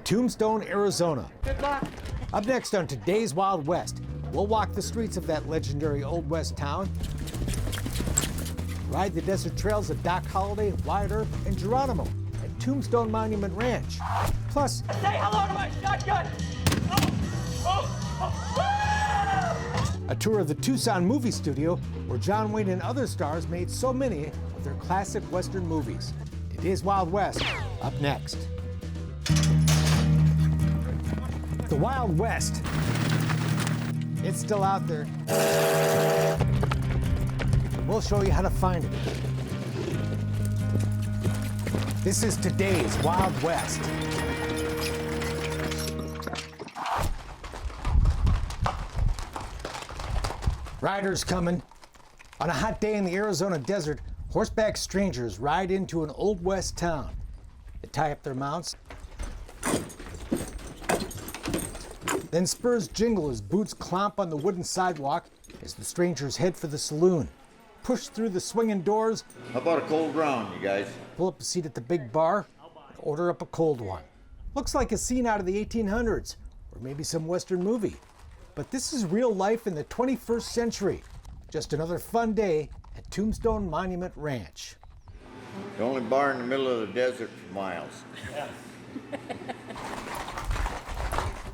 Tombstone, Arizona. Good luck. Up next on today's Wild West, we'll walk the streets of that legendary Old West town, ride the desert trails of Doc Holliday, Wyatt Earp, and Geronimo at Tombstone Monument Ranch. Plus, say hello to my shotgun! a tour of the Tucson movie studio where John Wayne and other stars made so many of their classic Western movies. Today's Wild West, up next. The Wild West. It's still out there. We'll show you how to find it. This is today's Wild West. Riders coming. On a hot day in the Arizona desert, horseback strangers ride into an Old West town. They tie up their mounts. Then spurs jingle as boots clomp on the wooden sidewalk as the strangers head for the saloon. Push through the swinging doors. How about a cold round, you guys? Pull up a seat at the big bar and order up a cold one. Looks like a scene out of the 1800s, or maybe some Western movie. But this is real life in the 21st century. Just another fun day at Tombstone Monument Ranch. The only bar in the middle of the desert for miles.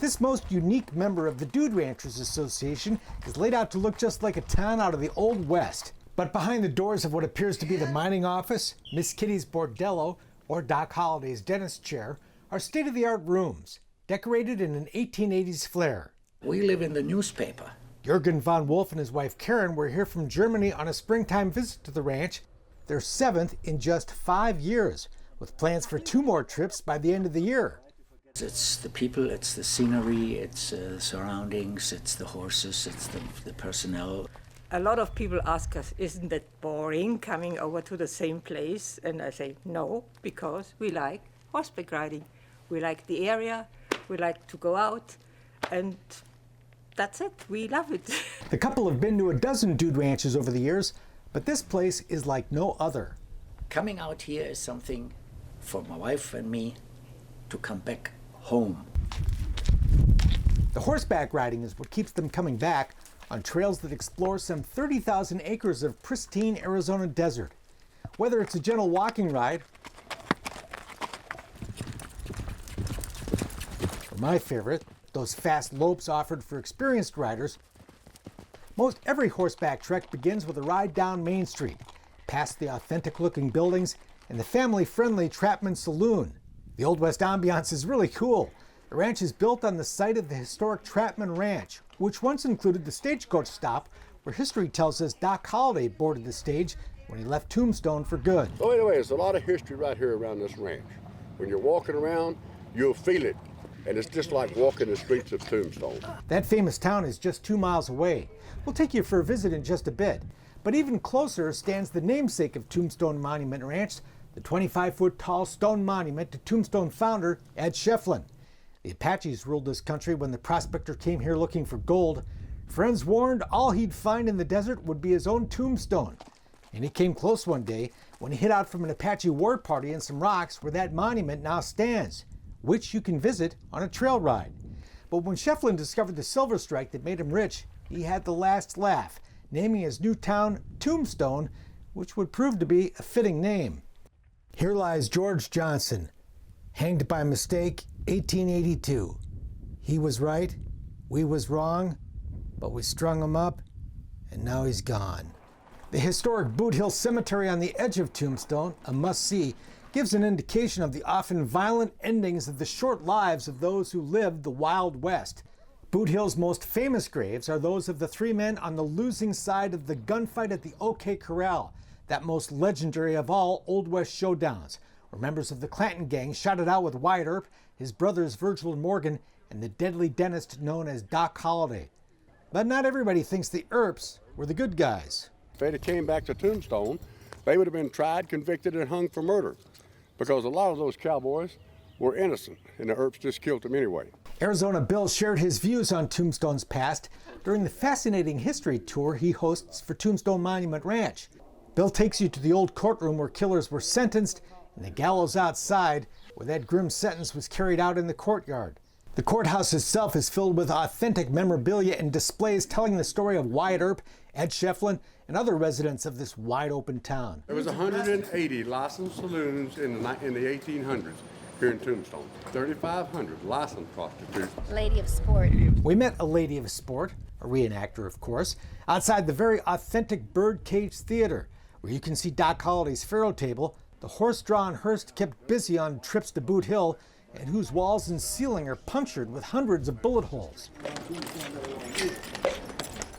This most unique member of the Dude Ranchers Association is laid out to look just like a town out of the Old West. But behind the doors of what appears to be the mining office, Miss Kitty's bordello, or Doc Holliday's dentist chair, are state-of-the-art rooms, decorated in an 1880s flair. We live in the newspaper. Jürgen von Wolf and his wife Karen were here from Germany on a springtime visit to the ranch, their 7th in just 5 years, with plans for 2 more trips by the end of the year. It's the people, it's the scenery, it's the surroundings, it's the horses, it's the personnel. A lot of people ask us, isn't it boring coming over to the same place? And I say, no, because we like horseback riding. We like the area, we like to go out, and that's it, we love it. The couple have been to a dozen Dude Ranches over the years, but this place is like no other. Coming out here is something for my wife and me to come back home. The horseback riding is what keeps them coming back on trails that explore some 30,000 acres of pristine Arizona desert. Whether it's a gentle walking ride, or my favorite, those fast lopes offered for experienced riders, most every horseback trek begins with a ride down Main Street, past the authentic-looking buildings and the family-friendly Trapman Saloon. The Old West ambiance is really cool. The ranch is built on the site of the historic Trapman Ranch, which once included the stagecoach stop where history tells us Doc Holliday boarded the stage when he left Tombstone for good. So anyway, there's a lot of history right here around this ranch. When you're walking around, you'll feel it, and it's just like walking the streets of Tombstone. That famous town is just 2 miles away. We'll take you for a visit in just a bit. But even closer stands the namesake of Tombstone Monument Ranch, the 25-foot tall stone monument to Tombstone founder Ed Shefflin. The Apaches ruled this country when the prospector came here looking for gold. Friends warned all he'd find in the desert would be his own tombstone. And he came close one day when he hid out from an Apache war party in some rocks where that monument now stands, which you can visit on a trail ride. But when Shefflin discovered the silver strike that made him rich, he had the last laugh, naming his new town Tombstone, which would prove to be a fitting name. Here lies George Johnson, hanged by mistake, 1882. He was right, we was wrong, but we strung him up, and now he's gone. The historic Boot Hill Cemetery on the edge of Tombstone, a must-see, gives an indication of the often violent endings of the short lives of those who lived the Wild West. Boot Hill's most famous graves are those of the 3 men on the losing side of the gunfight at the OK Corral, that most legendary of all Old West showdowns, where members of the Clanton gang shot it out with Wyatt Earp, his brothers Virgil and Morgan, and the deadly dentist known as Doc Holliday. But not everybody thinks the Earps were the good guys. If they'd have came back to Tombstone, they would have been tried, convicted, and hung for murder, because a lot of those cowboys were innocent, and the Earps just killed them anyway. Arizona Bill shared his views on Tombstone's past during the fascinating history tour he hosts for Tombstone Monument Ranch. Bill takes you to the old courtroom where killers were sentenced and the gallows outside where that grim sentence was carried out in the courtyard. The courthouse itself is filled with authentic memorabilia and displays telling the story of Wyatt Earp, Ed Shefflin, and other residents of this wide-open town. There was 180 licensed saloons in the 1800s here in Tombstone. 3,500 licensed prostitutes. Lady of Sport. We met a lady of sport, a reenactor of course, outside the very authentic Birdcage Theater, where you can see Doc Holliday's faro table, the horse-drawn hearse kept busy on trips to Boot Hill, and whose walls and ceiling are punctured with hundreds of bullet holes.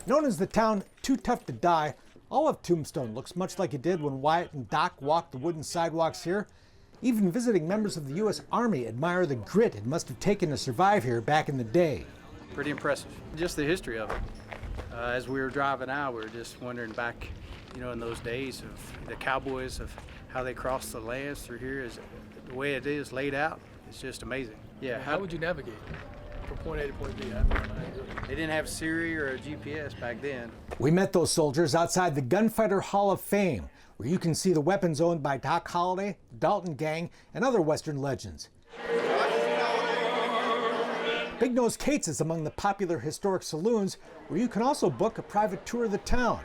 Known as the town Too Tough to Die, all of Tombstone looks much like it did when Wyatt and Doc walked the wooden sidewalks here. Even visiting members of the U.S. Army admire the grit it must have taken to survive here back in the day. Pretty impressive. Just the history of it. As we were driving out, we were just wondering back, in those days of the cowboys, of how they crossed the lands through here, is the way it is laid out. It's just amazing. Yeah. How would you navigate from point A to point B? They didn't have Siri or a GPS back then. We met those soldiers outside the Gunfighter Hall of Fame, where you can see the weapons owned by Doc Holliday, the Dalton Gang, and other Western legends. Big Nose Kate's is among the popular historic saloons, where you can also book a private tour of the town.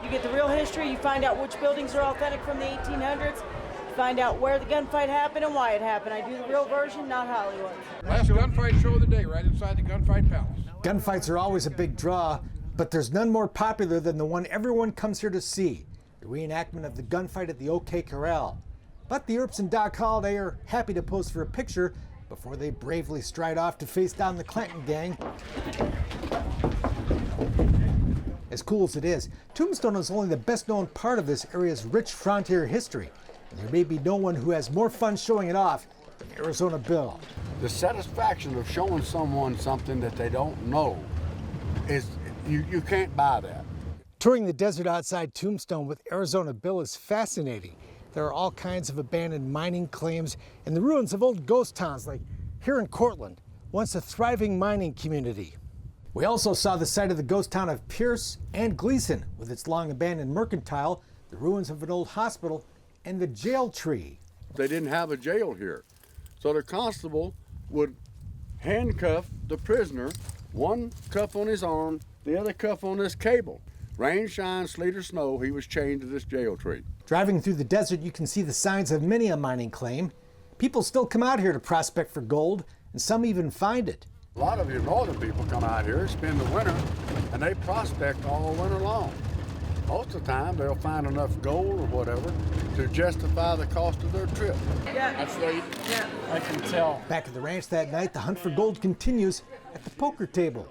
You get the real history, you find out which buildings are authentic from the 1800s, you find out where the gunfight happened and why it happened. I do the real version, not Hollywood. Last gunfight show of the day, right inside the Gunfight Palace. Gunfights are always a big draw, but there's none more popular than the one everyone comes here to see, the reenactment of the gunfight at the OK Corral. But the Earps and Doc Holliday are happy to pose for a picture before they bravely stride off to face down the Clanton Gang. As cool as it is, Tombstone is only the best known part of this area's rich frontier history, and there may be no one who has more fun showing it off than Arizona Bill. The satisfaction of showing someone something that they don't know is, you can't buy that. Touring the desert outside Tombstone with Arizona Bill is fascinating. There are all kinds of abandoned mining claims and the ruins of old ghost towns like here in Cortland, once a thriving mining community. We also saw the site of the ghost town of Pierce and Gleason with its long abandoned mercantile, the ruins of an old hospital, and the jail tree. They didn't have a jail here. So the constable would handcuff the prisoner, one cuff on his arm, the other cuff on this cable. Rain, shine, sleet, or snow, he was chained to this jail tree. Driving through the desert, you can see the signs of many a mining claim. People still come out here to prospect for gold, and some even find it. A lot of you northern people come out here, spend the winter, and they prospect all winter long. Most of the time, they'll find enough gold or whatever to justify the cost of their trip. That's right. Yeah. I can tell. Back at the ranch that night, the hunt for gold continues at the poker table.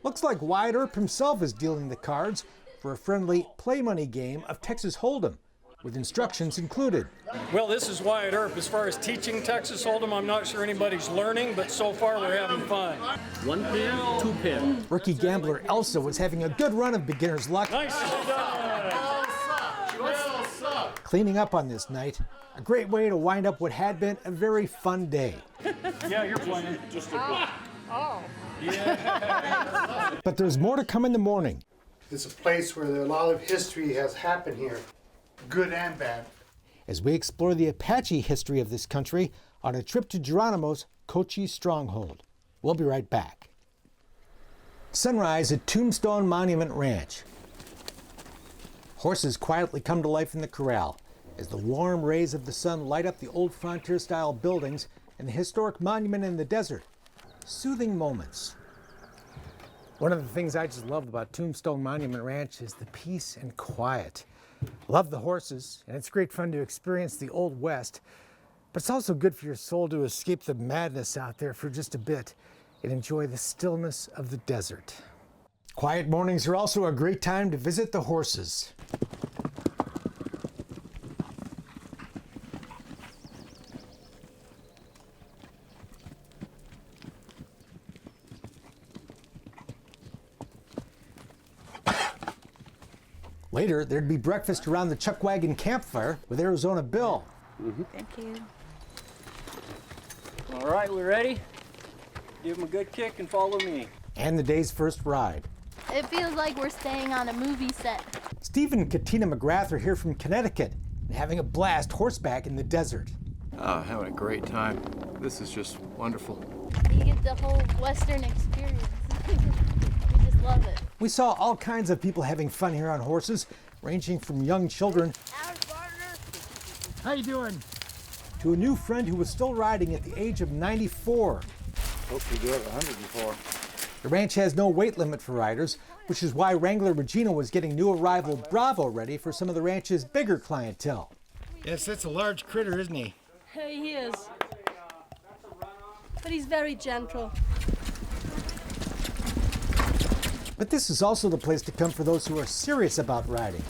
Looks like Wyatt Earp himself is dealing the cards for a friendly play money game of Texas Hold'em, with instructions included. Well, this is Wyatt Earp. As far as teaching Texas Hold'em, I'm not sure anybody's learning, but so far we're having fun. One pair, two pair. Rookie gambler Elsa was having a good run of beginner's luck. Nice. Cleaning up on this night, a great way to wind up what had been a very fun day. Yeah, you're playing. Just a Oh. Yeah. But there's more to come in the morning. It's a place where a lot of history has happened here, good and bad. As we explore the Apache history of this country on a trip to Geronimo's Cochise Stronghold. We'll be right back. Sunrise at Tombstone Monument Ranch. Horses quietly come to life in the corral as the warm rays of the sun light up the old frontier-style buildings and the historic monument in the desert. Soothing moments. One of the things I just love about Tombstone Monument Ranch is the peace and quiet. Love the horses, and it's great fun to experience the Old West, but it's also good for your soul to escape the madness out there for just a bit and enjoy the stillness of the desert. Quiet mornings are also a great time to visit the horses. Later, there'd be breakfast around the chuck wagon campfire with Arizona Bill. Thank you. All right, we ready? Give him a good kick and follow me. And the day's first ride. It feels like we're staying on a movie set. Steve and Katina McGrath are here from Connecticut and having a blast horseback in the desert. Oh, having a great time. This is just wonderful. You get the whole Western experience. We just love it. We saw all kinds of people having fun here on horses, ranging from young children How you doing? to a new friend who was still riding at the age of 94. Hope you do it 104. The ranch has no weight limit for riders, which is why Wrangler Regina was getting new arrival Bravo ready for some of the ranch's bigger clientele. Yes, that's a large critter, isn't he? He is. But he's very gentle. But this is also the place to come for those who are serious about riding.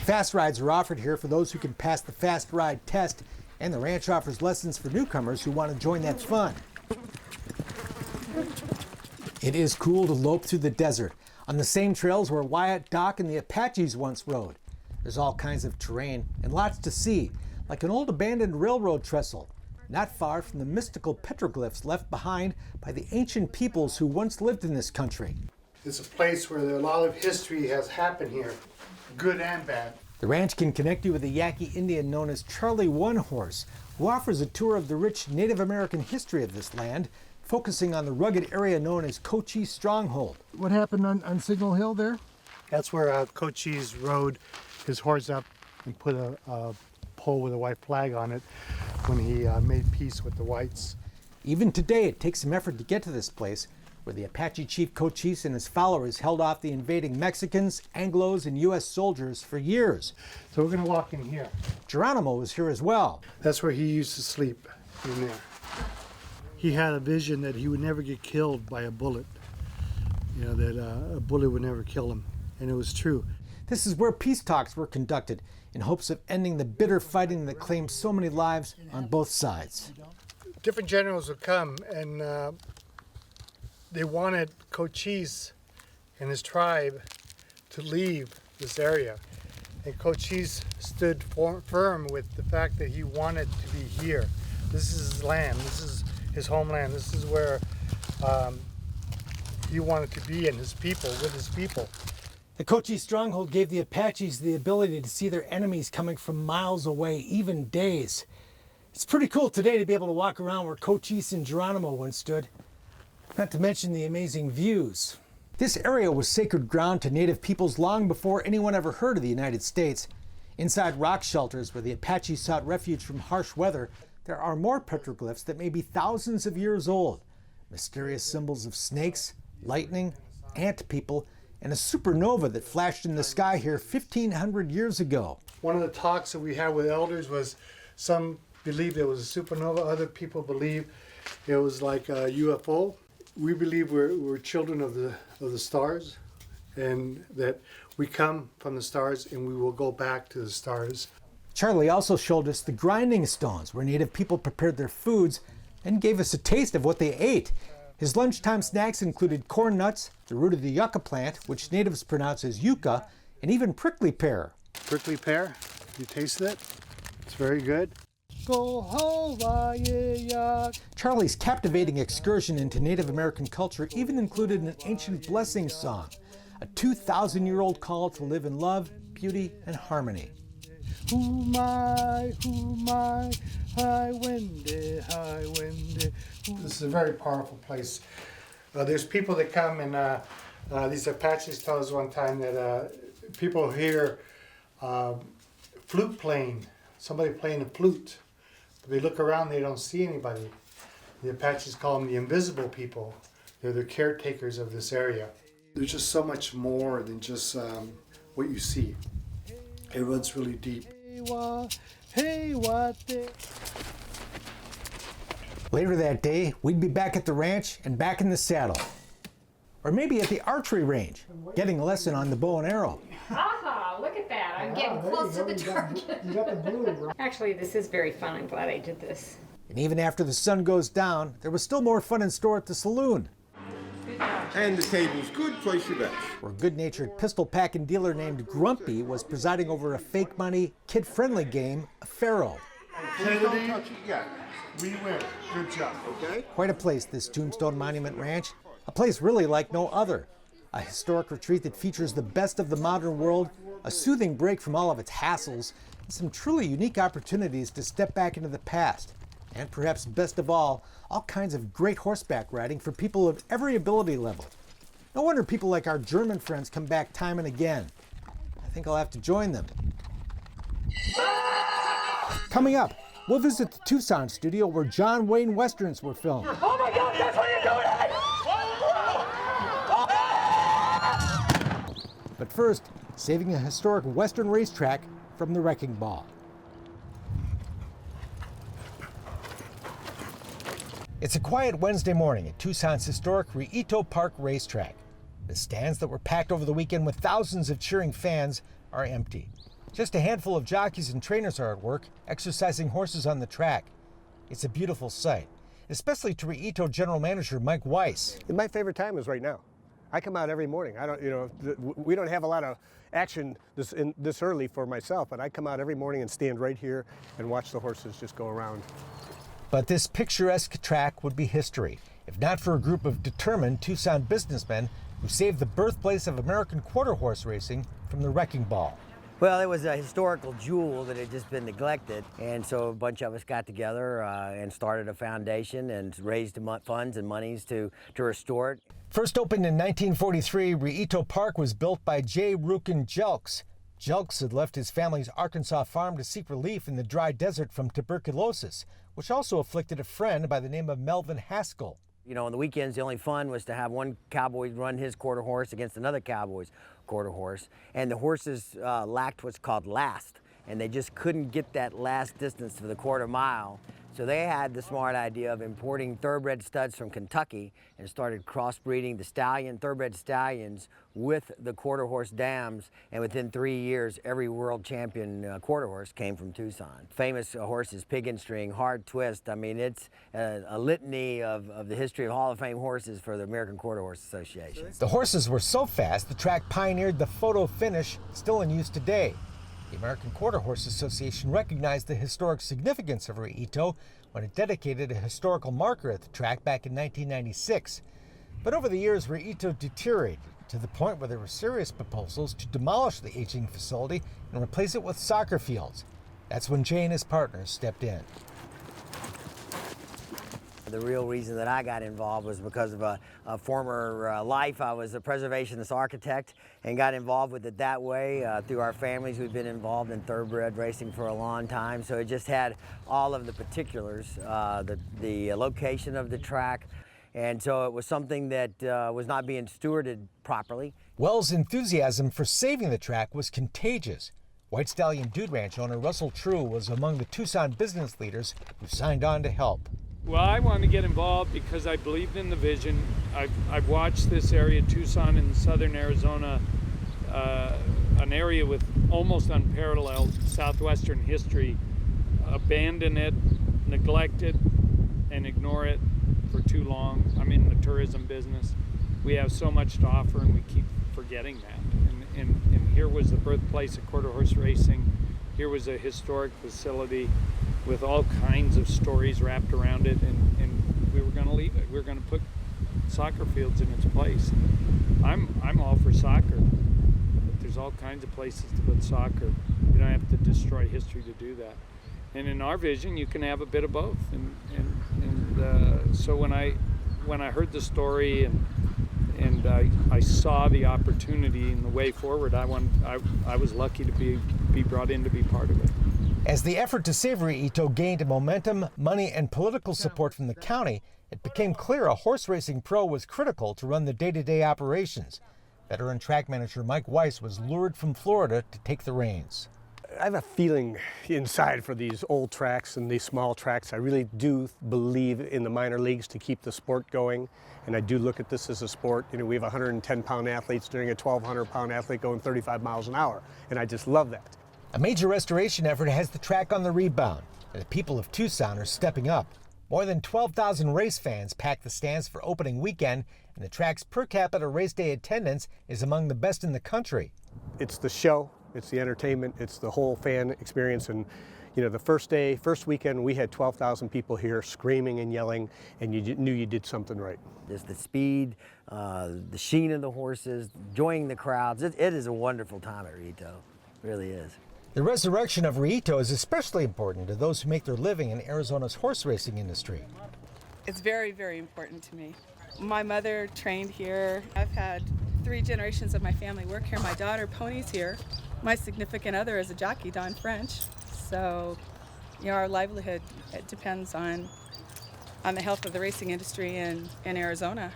Fast rides are offered here for those who can pass the fast ride test, and the ranch offers lessons for newcomers who want to join that fun. It is cool to lope through the desert on the same trails where Wyatt, Doc, and the Apaches once rode. There's all kinds of terrain and lots to see, like an old abandoned railroad trestle, not far from the mystical petroglyphs left behind by the ancient peoples who once lived in this country. It's a place where a lot of history has happened here, good and bad. The ranch can connect you with a Yaqui Indian known as Charlie One Horse, who offers a tour of the rich Native American history of this land, focusing on the rugged area known as Cochise Stronghold. What happened on Signal Hill there? That's where Cochise rode his horse up and put a pole with a white flag on it when he made peace with the whites. Even today, it takes some effort to get to this place, where the Apache chief Cochise and his followers held off the invading Mexicans, Anglos, and U.S. soldiers for years. So we're going to walk in here. Geronimo was here as well. That's where he used to sleep, in there. He had a vision that he would never get killed by a bullet. You know, that a bullet would never kill him. And it was true. This is where peace talks were conducted in hopes of ending the bitter fighting that claimed so many lives on both sides. Different generals would come, and they wanted Cochise and his tribe to leave this area. And Cochise stood firm with the fact that he wanted to be here. This is his land. This is his homeland. This is where he wanted to be, and his people, with his people. The Cochise Stronghold gave the Apaches the ability to see their enemies coming from miles away, even days. It's pretty cool today to be able to walk around where Cochise and Geronimo once stood, not to mention the amazing views. This area was sacred ground to Native peoples long before anyone ever heard of the United States. Inside rock shelters where the Apache sought refuge from harsh weather, there are more petroglyphs that may be thousands of years old. Mysterious symbols of snakes, lightning, ant people, and a supernova that flashed in the sky here 1,500 years ago. One of the talks that we had with elders was some believed it was a supernova, other people believe it was like a UFO. We believe we're children of the stars, and that we come from the stars and we will go back to the stars. Charlie also showed us the grinding stones where Native people prepared their foods and gave us a taste of what they ate. His lunchtime snacks included corn nuts, the root of the yucca plant, which natives pronounce as yucca, and even prickly pear. Prickly pear, you taste it? It's very good. Charlie's captivating excursion into Native American culture even included an ancient blessing song, a 2,000-year-old call to live in love, beauty, and harmony. High windy, high windy. This is a very powerful place. There's people that come, and these Apaches told us one time that people hear flute playing, somebody playing a flute. But they look around, they don't see anybody. The Apaches call them the invisible people. They're the caretakers of this area. There's just so much more than just what you see. It runs really deep. Later that day, we'd be back at the ranch and back in the saddle. Or maybe at the archery range, getting a lesson on the bow and arrow. Aha, look at that. I'm getting close to the target. Actually, this is very fun. I'm glad I did this. And even after the sun goes down, there was still more fun in store at the saloon. And the table's good, place your bets. Where a good-natured pistol-packing dealer named Grumpy was presiding over a fake money, kid-friendly game, a faro. Kennedy, we win. Good job. Okay? Quite a place, this Tombstone Monument Ranch. A place really like no other. A historic retreat that features the best of the modern world, a soothing break from all of its hassles, Some truly unique opportunities to step back into the past. And perhaps best of all kinds of great horseback riding for people of every ability level. No wonder people like our German friends come back time and again. I think I'll have to join them. Coming up, we'll visit the Tucson studio where John Wayne Westerns were filmed. Oh my God, that's what you're doing! But first, saving a historic Western racetrack from the wrecking ball. It's a quiet Wednesday morning at Tucson's historic Rillito Park Race Track. The stands that were packed over the weekend with thousands of cheering fans are empty. Just a handful of jockeys and trainers are at work, exercising horses on the track. It's a beautiful sight, especially to Rillito General Manager Mike Weiss. My favorite time is right now. I come out every morning. We don't have a lot of action this early for myself, but I come out every morning and stand right here and watch the horses just go around. But this picturesque track would be history, if not for a group of determined Tucson businessmen who saved the birthplace of American quarter horse racing from the wrecking ball. Well, it was a historical jewel that had just been neglected, and so a bunch of us got together and started a foundation and raised funds and monies to restore it. First opened in 1943, Rillito Park was built by J. Rukin Jelks. Jelks had left his family's Arkansas farm to seek relief in the dry desert from tuberculosis, which also afflicted a friend by the name of Melvin Haskell. You know, on the weekends, the only fun was to have one cowboy run his quarter horse against another cowboy's quarter horse. And the horses lacked what's called last, and they just couldn't get that last distance for the quarter mile. So they had the smart idea of importing thoroughbred studs from Kentucky and started crossbreeding the thoroughbred stallions with the quarter horse dams. And within 3 years, every world champion quarter horse came from Tucson. Famous horses, Pig and String, Hard Twist. I mean, it's a litany of the history of Hall of Fame horses for the American Quarter Horse Association. The horses were so fast, the track pioneered the photo finish, still in use today. The American Quarter Horse Association recognized the historic significance of Rillito when it dedicated a historical marker at the track back in 1996. But over the years, Rillito deteriorated to the point where there were serious proposals to demolish the aging facility and replace it with soccer fields. That's when Jay and his partners stepped in. The real reason that I got involved was because of a former life. I was a preservationist architect and got involved with it that way. Through our families, we've been involved in thoroughbred racing for a long time, so it just had all of the particulars, the location of the track, and so it was something that was not being stewarded properly. Wells' enthusiasm for saving the track was contagious. White Stallion Dude Ranch owner Russell True was among the Tucson business leaders who signed on to help. Well, I wanted to get involved because I believed in the vision. I've watched this area, Tucson in southern Arizona, an area with almost unparalleled southwestern history, abandon it, neglect it, and ignore it for too long. I'm in the tourism business. We have so much to offer and we keep forgetting that. And here was the birthplace of quarter horse racing. Here was a historic facility with all kinds of stories wrapped around it, and we were going to leave it. We were going to put soccer fields in its place. I'm all for soccer, but there's all kinds of places to put soccer. You don't have to destroy history to do that. And in our vision, you can have a bit of both. So when I heard the story and I saw the opportunity and the way forward, I was lucky to be brought in to be part of it. As the effort to save Rillito gained momentum, money, and political support from the county, it became clear a horse racing pro was critical to run the day-to-day operations. Veteran track manager Mike Weiss was lured from Florida to take the reins. I have a feeling inside for these old tracks and these small tracks. I really do believe in the minor leagues to keep the sport going, and I do look at this as a sport. You know, we have 110-pound athletes during a 1,200-pound athlete going 35 miles an hour, and I just love that. A major restoration effort has the track on the rebound, and the people of Tucson are stepping up. More than 12,000 race fans packed the stands for opening weekend, and the track's per capita race day attendance is among the best in the country. It's the show, it's the entertainment, it's the whole fan experience, and you know, the first weekend, we had 12,000 people here screaming and yelling, and you knew you did something right. Just the speed, the sheen of the horses, enjoying the crowds. It is a wonderful time at Rillito, it really is. The resurrection of Rillito is especially important to those who make their living in Arizona's horse racing industry. It's very, very important to me. My mother trained here. I've had 3 generations of my family work here. My daughter ponies here. My significant other is a jockey, Don French. So, you know, our livelihood, it depends on the health of the racing industry in Arizona.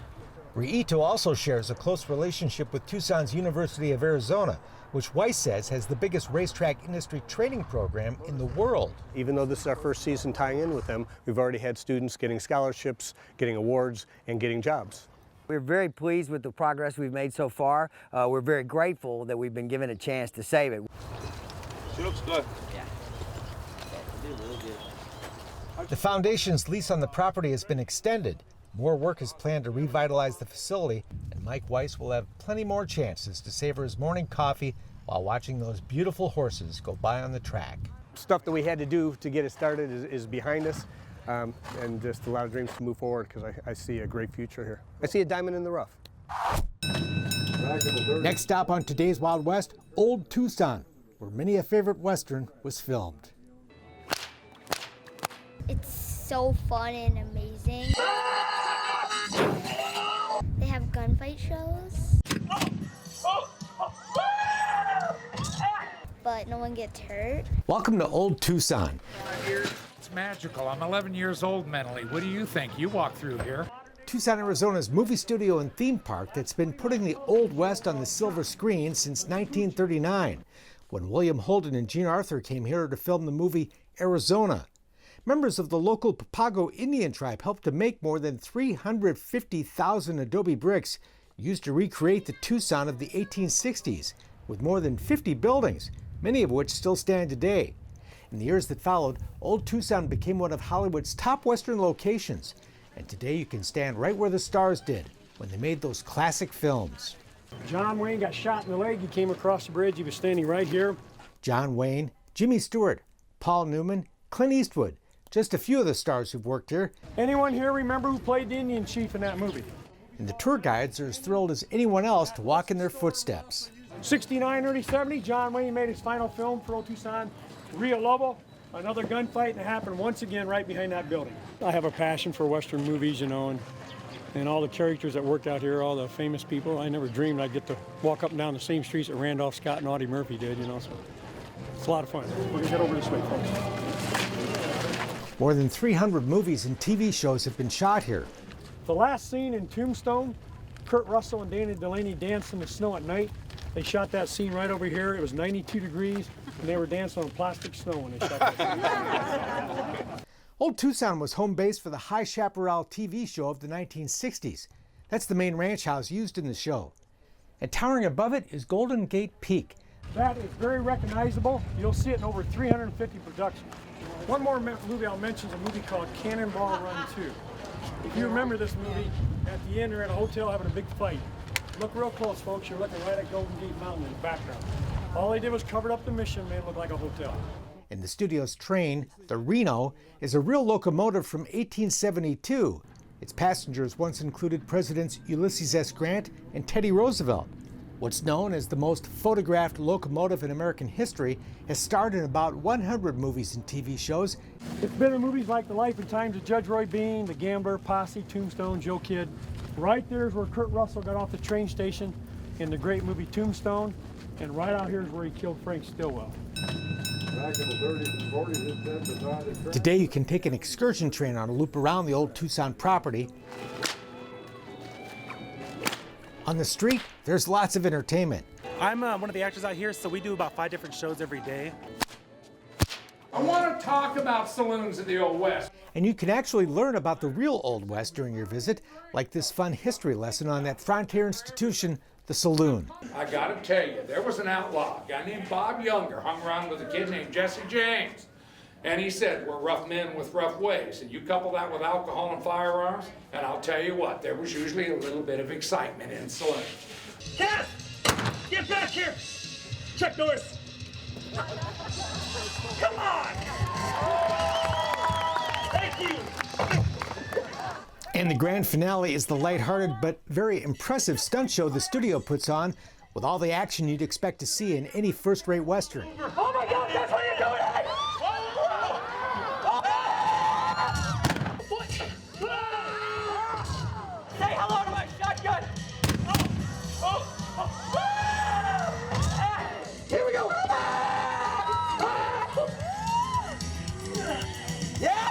Rillito also shares a close relationship with Tucson's University of Arizona, which Weiss says has the biggest racetrack industry training program in the world. Even though this is our first season tying in with them, we've already had students getting scholarships, getting awards, and getting jobs. We're very pleased with the progress we've made so far. We're very grateful that we've been given a chance to save it. She looks good. Yeah. The foundation's lease on the property has been extended. More work is planned to revitalize the facility, and Mike Weiss will have plenty more chances to savor his morning coffee while watching those beautiful horses go by on the track. Stuff that we had to do to get it started is behind us, and just a lot of dreams to move forward because I see a great future here. I see a diamond in the rough. Next stop on today's Wild West, Old Tucson, where many a favorite Western was filmed. It's so fun and amazing. They have gunfight shows, but no one gets hurt. Welcome to Old Tucson. It's magical. I'm 11 years old mentally. What do you think? You walk through here. Tucson, Arizona's movie studio and theme park that's been putting the Old West on the silver screen since 1939, when William Holden and Jean Arthur came here to film the movie Arizona. Members of the local Papago Indian tribe helped to make more than 350,000 adobe bricks used to recreate the Tucson of the 1860s, with more than 50 buildings, many of which still stand today. In the years that followed, Old Tucson became one of Hollywood's top Western locations, and today you can stand right where the stars did when they made those classic films. John Wayne got shot in the leg. He came across the bridge. He was standing right here. John Wayne, Jimmy Stewart, Paul Newman, Clint Eastwood, just a few of the stars who've worked here. Anyone here remember who played the Indian chief in that movie? And the tour guides are as thrilled as anyone else to walk in their footsteps. 69, early 70, John Wayne made his final film for Old Tucson, Rio Lobo, another gunfight that happened once again right behind that building. I have a passion for Western movies, you know, and all the characters that worked out here, all the famous people. I never dreamed I'd get to walk up and down the same streets that Randolph Scott and Audie Murphy did, you know, so it's a lot of fun. We're gonna get over this way, folks. More than 300 movies and TV shows have been shot here. The last scene in Tombstone, Kurt Russell and Dana Delaney danced in the snow at night. They shot that scene right over here. It was 92 degrees, and they were dancing on plastic snow when they shot that scene. Old Tucson was home base for the High Chaparral TV show of the 1960s. That's the main ranch house used in the show. And towering above it is Golden Gate Peak. That is very recognizable. You'll see it in over 350 productions. One more movie I'll mention is a movie called Cannonball Run 2. If you remember this movie, at the end they're at a hotel having a big fight. Look real close, folks. You're looking right at Golden Gate Mountain in the background. All they did was cover up the mission, made it look like a hotel. And the studio's train, the Reno, is a real locomotive from 1872. Its passengers once included Presidents Ulysses S. Grant and Teddy Roosevelt. What's known as the most photographed locomotive in American history has starred in about 100 movies and TV shows. It's been in movies like The Life and Times of Judge Roy Bean, The Gambler, Posse, Tombstone, Joe Kidd. Right there is where Kurt Russell got off the train station in the great movie Tombstone, and right out here is where he killed Frank Stillwell. Back in the 30s and 40s, this designed a train. Today you can take an excursion train on a loop around the Old Tucson property. On the street, there's lots of entertainment. I'm one of the actors out here, so we do about 5 different shows every day. I want to talk about saloons in the Old West. And you can actually learn about the real Old West during your visit, like this fun history lesson on that frontier institution, the saloon. I gotta tell you, there was an outlaw, a guy named Bob Younger, hung around with a kid named Jesse James. And he said, we're rough men with rough ways. And you couple that with alcohol and firearms, and I'll tell you what, there was usually a little bit of excitement in saloons. Cass! Get back here! Chuck Norris! Come on! Thank you! And the grand finale is the lighthearted but very impressive stunt show the studio puts on with all the action you'd expect to see in any first-rate Western. Oh my God, that's what you're doing! Say hello to my shotgun! Here we go! Yeah!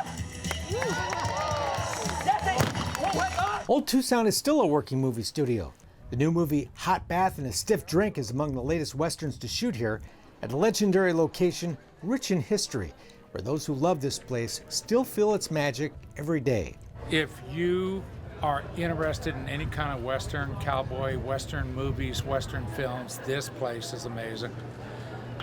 Old Tucson is still a working movie studio. The new movie Hot Bath and a Stiff Drink is among the latest Westerns to shoot here at a legendary location rich in history, where those who love this place still feel its magic every day. If you are interested in any kind of Western, cowboy, Western movies, Western films, this place is amazing.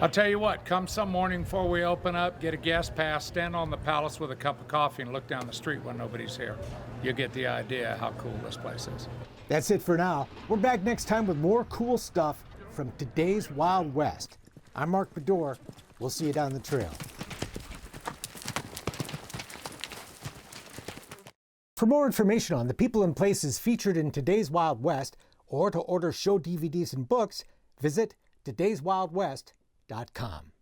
I'll tell you what, come some morning before we open up, get a guest pass, stand on the palace with a cup of coffee and look down the street when nobody's here. You'll get the idea how cool this place is. That's it for now. We're back next time with more cool stuff from today's Wild West. I'm Mark Bedore. We'll see you down the trail. For more information on the people and places featured in today's Wild West, or to order show DVDs and books, visit todayswildwest.com.